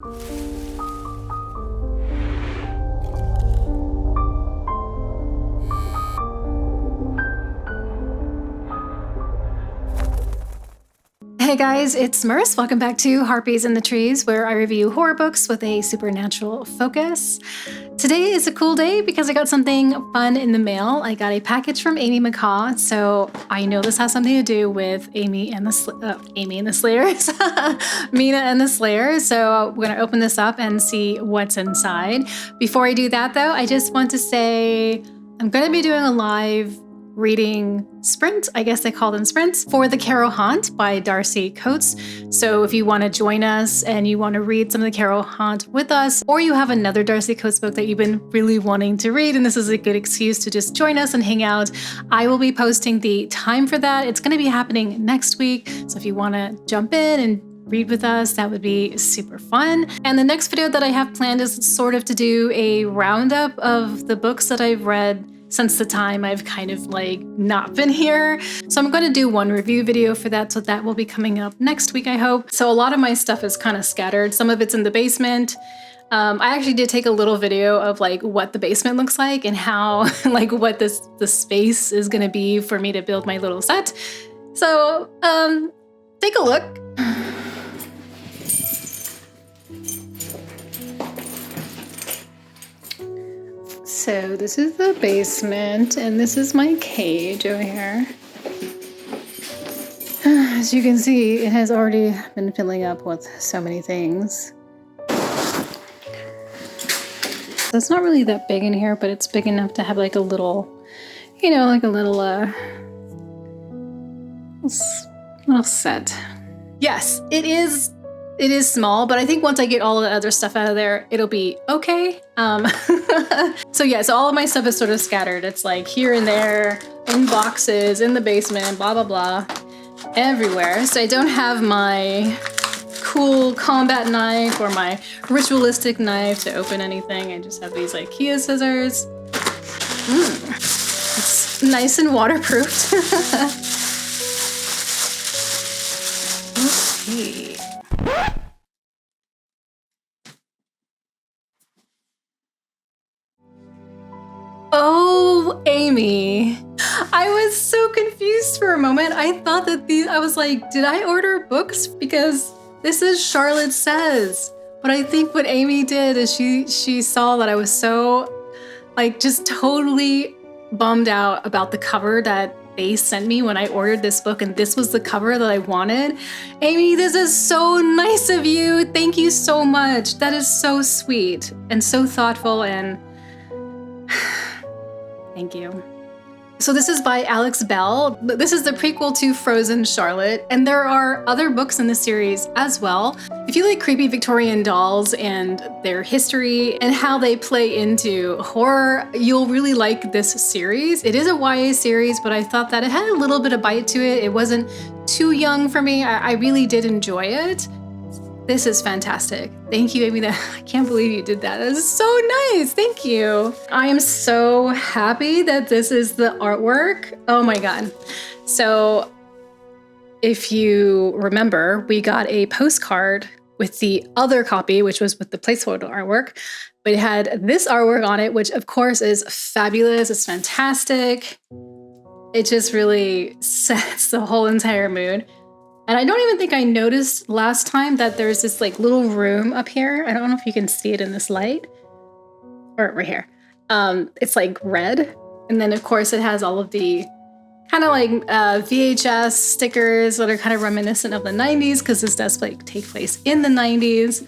Hey guys, it's Merce. Welcome back to Harpies in the Trees, where I review horror books with a supernatural focus. Today is a cool day because I got something fun in the mail. I got a package from Amy McCaw, so I know this has something to do with Amy and the Slayers, Mina and the Slayers. So we're gonna open this up and see what's inside. Before I do that though, I just want to say I'm gonna be doing a live reading sprint, I guess they call them sprints, for The Carrow Haunt by Darcy Coates. So if you want to join us and you want to read some of The Carrow Haunt with us, or you have another Darcy Coates book that you've been really wanting to read, and this is a good excuse to just join us and hang out, I will be posting the time for that. It's going to be happening next week. So if you want to jump in and read with us, that would be super fun. And the next video that I have planned is sort of to do a roundup of the books that I've read since the time I've kind of like not been here. So I'm going to do one review video for that. So that will be coming up next week, I hope. So a lot of my stuff is kind of scattered. Some of it's in the basement. I actually did take a little video of like what the basement looks like and how like what the space is going to be for me to build my little set. So take a look. So this is the basement, and this is my cage over here. As you can see, it has already been filling up with so many things. So it's not really that big in here, but it's big enough to have like a little, you know, like a little set. Yes, it is small, but I think once I get all of the other stuff out of there, it'll be okay. So yeah, so all of my stuff is sort of scattered. It's like here and there, in boxes, in the basement, blah, blah, blah, everywhere. So I don't have my cool combat knife or my ritualistic knife to open anything. I just have these IKEA scissors. It's nice and waterproofed. Okay. Oh, Amy. I was so confused for a moment. I thought that I was like, did I order books? Because this is Charlotte Says. But I think what Amy did is she saw that I was so like just totally bummed out about the cover that they sent me when I ordered this book, and this was the cover that I wanted. Amy, this is so nice of you. Thank you so much. That is so sweet and so thoughtful, and thank you. So this is by Alex Bell. This is the prequel to Frozen Charlotte, and there are other books in the series as well. If you like creepy Victorian dolls and their history and how they play into horror, you'll really like this series. It is a YA series, but I thought that it had a little bit of bite to it. It wasn't too young for me. I really did enjoy it. This is fantastic. Thank you, Amy. I can't believe you did that. That is so nice. Thank you. I am so happy that this is the artwork. Oh my God. So if you remember, we got a postcard with the other copy, which was with the placeholder artwork, but it had this artwork on it, which of course is fabulous. It's fantastic. It just really sets the whole entire mood. And I don't even think I noticed last time that there's this like little room up here. I don't know if you can see it in this light, or right here. It's like red. And then of course it has all of the kind of like VHS stickers that are kind of reminiscent of the 90s, because this does like take place in the 90s.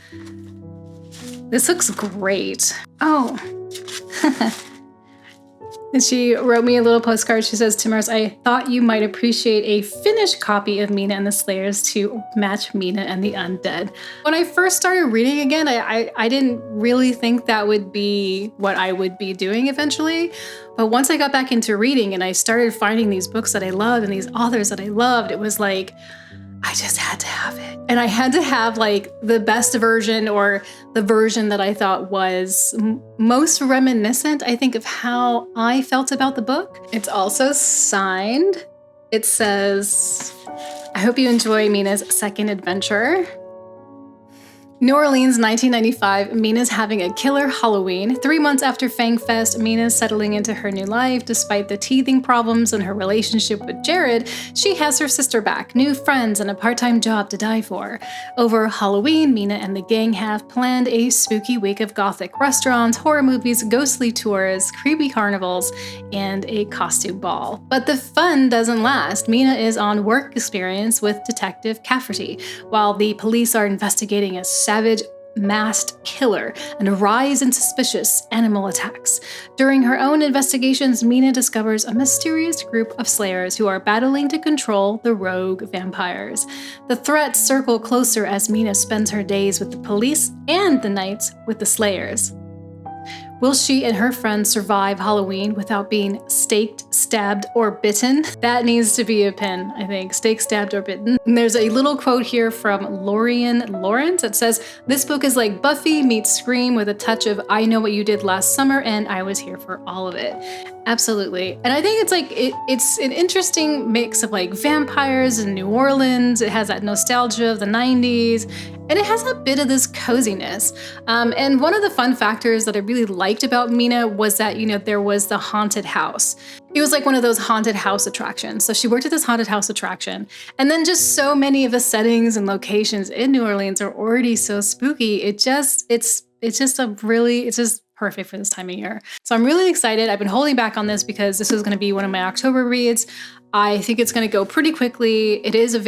This looks great. Oh. And she wrote me a little postcard. She says, Timers, I thought you might appreciate a finished copy of Mina and the Slayers to match Mina and the Undead. When I first started reading again, I didn't really think that would be what I would be doing eventually. But once I got back into reading and I started finding these books that I loved and these authors that I loved, it was like, I just had to have it. And I had to have like the best version, or the version that I thought was most reminiscent, I think, of how I felt about the book. It's also signed. It says, I hope you enjoy Mina's second adventure. New Orleans, 1995, Mina's having a killer Halloween. 3 months after Fang Fest, Mina's settling into her new life. Despite the teething problems in her relationship with Jared, she has her sister back, new friends, and a part-time job to die for. Over Halloween, Mina and the gang have planned a spooky week of gothic restaurants, horror movies, ghostly tours, creepy carnivals, and a costume ball. But the fun doesn't last. Mina is on work experience with Detective Cafferty, while the police are investigating a savage masked killer and a rise in suspicious animal attacks. During her own investigations, Mina discovers a mysterious group of slayers who are battling to control the rogue vampires. The threats circle closer as Mina spends her days with the police and the nights with the slayers. Will she and her friends survive Halloween without being staked, stabbed, or bitten? That needs to be a pin, I think. Staked, stabbed, or bitten. And there's a little quote here from Lorian Lawrence. It says, "This book is like Buffy meets Scream with a touch of I Know What You Did Last Summer and I Was Here for All of It." Absolutely. And I think it's like, it's an interesting mix of like vampires in New Orleans. It has that nostalgia of the 90s. And it has a bit of this coziness. And one of the fun factors that I really liked about Mina was that, there was the haunted house. It was like one of those haunted house attractions. So she worked at this haunted house attraction. And then just so many of the settings and locations in New Orleans are already so spooky. It's just perfect for this time of year. So I'm really excited. I've been holding back on this because this is going to be one of my October reads. I think it's going to go pretty quickly. It is at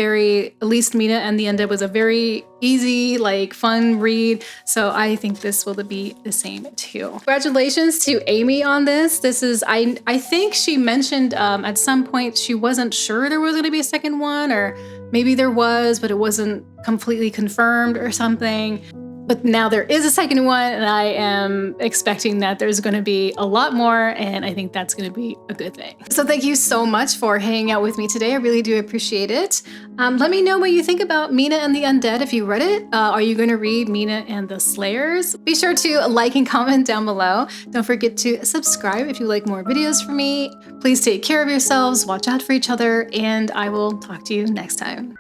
least Mina and the Undead was a very easy, fun read. So I think this will be the same too. Congratulations to Amy on this. This is, I think she mentioned at some point she wasn't sure there was going to be a second one, or maybe there was, but it wasn't completely confirmed or something. But now there is a second one, and I am expecting that there's going to be a lot more, and I think that's going to be a good thing. So thank you so much for hanging out with me today. I really do appreciate it. Let me know what you think about Mina and the Undead if you read it. Are you going to read Mina and the Slayers? Be sure to like and comment down below. Don't forget to subscribe if you like more videos from me. Please take care of yourselves, watch out for each other, and I will talk to you next time.